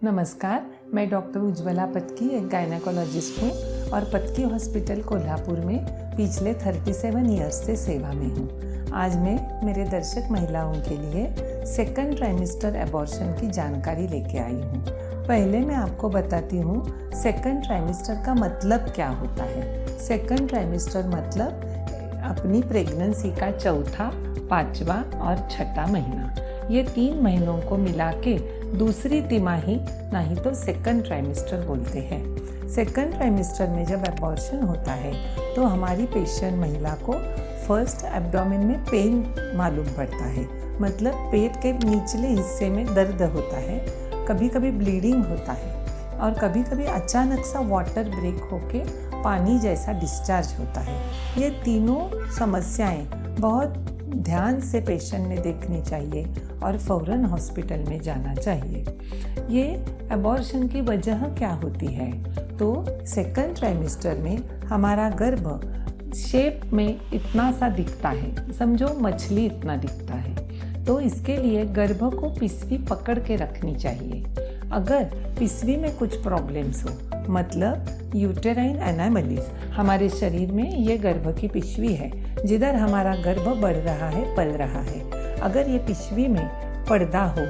नमस्कार, मैं डॉक्टर उज्ज्वला पत्की एक गायनेकोलॉजिस्ट हूँ और पत्की हॉस्पिटल कोल्हापुर में पिछले 37 ईयर्स से सेवा में हूँ। आज मैं मेरे दर्शक महिलाओं के लिए सेकंड ट्राइमेस्टर एबॉर्शन की जानकारी लेके आई हूँ। पहले मैं आपको बताती हूँ सेकंड ट्राइमेस्टर का मतलब क्या होता है। सेकंड ट्राइमेस्टर मतलब अपनी प्रेगनेंसी का चौथा, पांचवा और छठा महीना, ये 3 महीनों को मिला के दूसरी तिमाही, नहीं तो सेकंड ट्राइमेस्टर बोलते हैं। सेकंड ट्राइमेस्टर में जब एबॉर्शन होता है तो हमारी पेशेंट महिला को फर्स्ट एब्डोमेन में पेन मालूम पड़ता है, मतलब पेट के निचले हिस्से में दर्द होता है, कभी कभी ब्लीडिंग होता है और कभी कभी अचानक सा वाटर ब्रेक होके पानी जैसा डिस्चार्ज होता है। ये तीनों समस्याएं बहुत ध्यान से पेशेंट ने देखनी चाहिए और फ़ौरन हॉस्पिटल में जाना चाहिए। ये एबॉर्शन की वजह क्या होती है? तो सेकंड ट्राइमेस्टर में हमारा गर्भ शेप में इतना सा दिखता है, समझो मछली इतना दिखता है, तो इसके लिए गर्भ को पिस्वी पकड़ के रखनी चाहिए। अगर पिस्वी में कुछ प्रॉब्लम्स हो, मतलब यूटेराइन एनामलीज, हमारे शरीर में ये गर्भ की पिशवी है जिधर हमारा गर्भ बढ़ रहा है, पल रहा है। अगर ये पिशवी में पर्दा हो,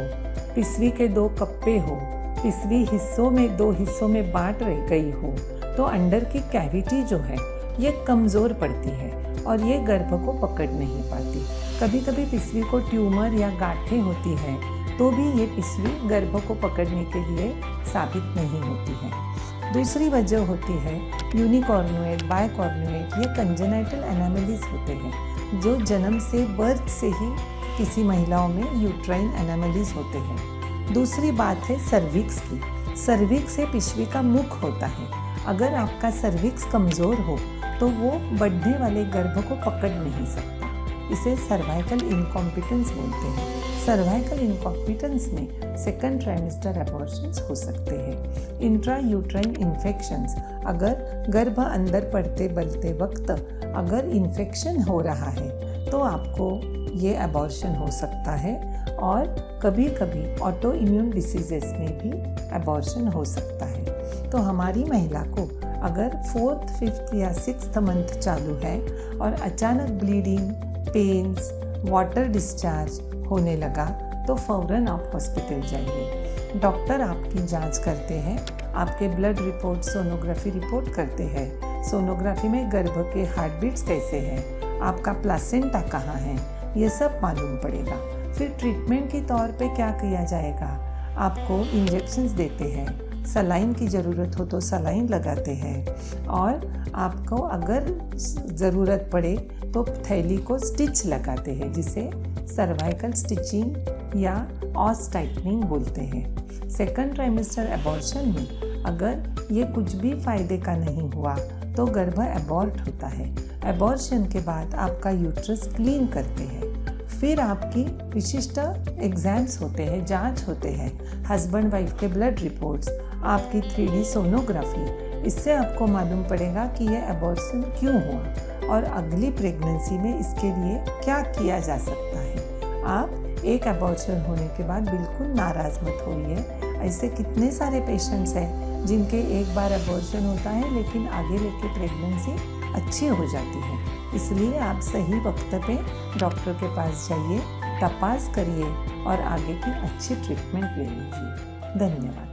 पिशवी के 2 कप्पे हो, पिशवी हिस्सों में 2 हिस्सों में बांट गई हो, तो अंडर की कैविटी जो है ये कमज़ोर पड़ती है और ये गर्भ को पकड़ नहीं पाती। कभी कभी पिशवी को ट्यूमर या गांठें होती है तो भी ये पिशवी गर्भ को पकड़ने के लिए साबित नहीं होती है। दूसरी वजह होती है यूनिकॉर्नुएट, बायकॉर्नुएट, ये कंजेनाइटल एनामलीज होते हैं जो जन्म से, बर्थ से ही किसी महिलाओं में यूट्राइन एनामलीज होते हैं। दूसरी बात है सर्विक्स की। सर्विक्स से पिशवी का मुख होता है। अगर आपका सर्विक्स कमज़ोर हो तो वो बढ़ने वाले गर्भ को पकड़ नहीं सकता। इसे सर्वाइकल इनकॉम्पिटेंस बोलते हैं। सर्वाइकल इनकॉम्पिटेंस में सेकंड ट्राइमेस्टर एबॉर्शंस हो सकते हैं। इंट्रा यूट्राइन इन्फेक्शंस, अगर गर्भ अंदर पड़ते बलते वक्त अगर इन्फेक्शन हो रहा है तो आपको ये एबॉर्शन हो सकता है। और कभी कभी ऑटो इम्यून डिसीजेस में भी एबॉर्शन हो सकता है। तो हमारी महिला को अगर 4th, 5th या 6th मंथ चालू है और अचानक ब्लीडिंग, पेन्स, वाटर डिस्चार्ज होने लगा तो फ़ौरन आप हॉस्पिटल जाइए। डॉक्टर आपकी जांच करते हैं, आपके ब्लड रिपोर्ट, सोनोग्राफी रिपोर्ट करते हैं। सोनोग्राफी में गर्भ के हार्ट बीट्स कैसे हैं, आपका प्लासेंटा कहाँ है, ये सब मालूम पड़ेगा। फिर ट्रीटमेंट के तौर पे क्या किया जाएगा? आपको इंजेक्शंस देते हैं, सलाइन की ज़रूरत हो तो सलाइन लगाते हैं और आपको अगर ज़रूरत पड़े तो थैली को स्टिच लगाते हैं, जिसे सर्वाइकल स्टिचिंग या ऑस टाइटनिंग बोलते हैं। सेकंड ट्राइमेस्टर एबॉर्शन में अगर ये कुछ भी फ़ायदे का नहीं हुआ तो गर्भ एबॉर्ट होता है। एबॉर्शन के बाद आपका यूट्रस क्लीन करते हैं। फिर आपकी विशिष्ट एग्ज़ाम्स होते हैं, जांच होते हैं, हस्बैंड वाइफ के ब्लड रिपोर्ट्स, आपकी 3D सोनोग्राफी। इससे आपको मालूम पड़ेगा कि ये एबॉर्शन क्यों हुआ और अगली प्रेगनेंसी में इसके लिए क्या किया जा सकता है। आप एक एबॉर्शन होने के बाद बिल्कुल नाराज़ मत होइए। ऐसे कितने सारे पेशेंट्स हैं जिनके एक बार एबॉर्शन होता है लेकिन आगे लेके प्रेगनेंसी अच्छी हो जाती है। इसलिए आप सही वक्त पे डॉक्टर के पास जाइए, तपास करिए और आगे की अच्छी ट्रीटमेंट ले लीजिए। धन्यवाद।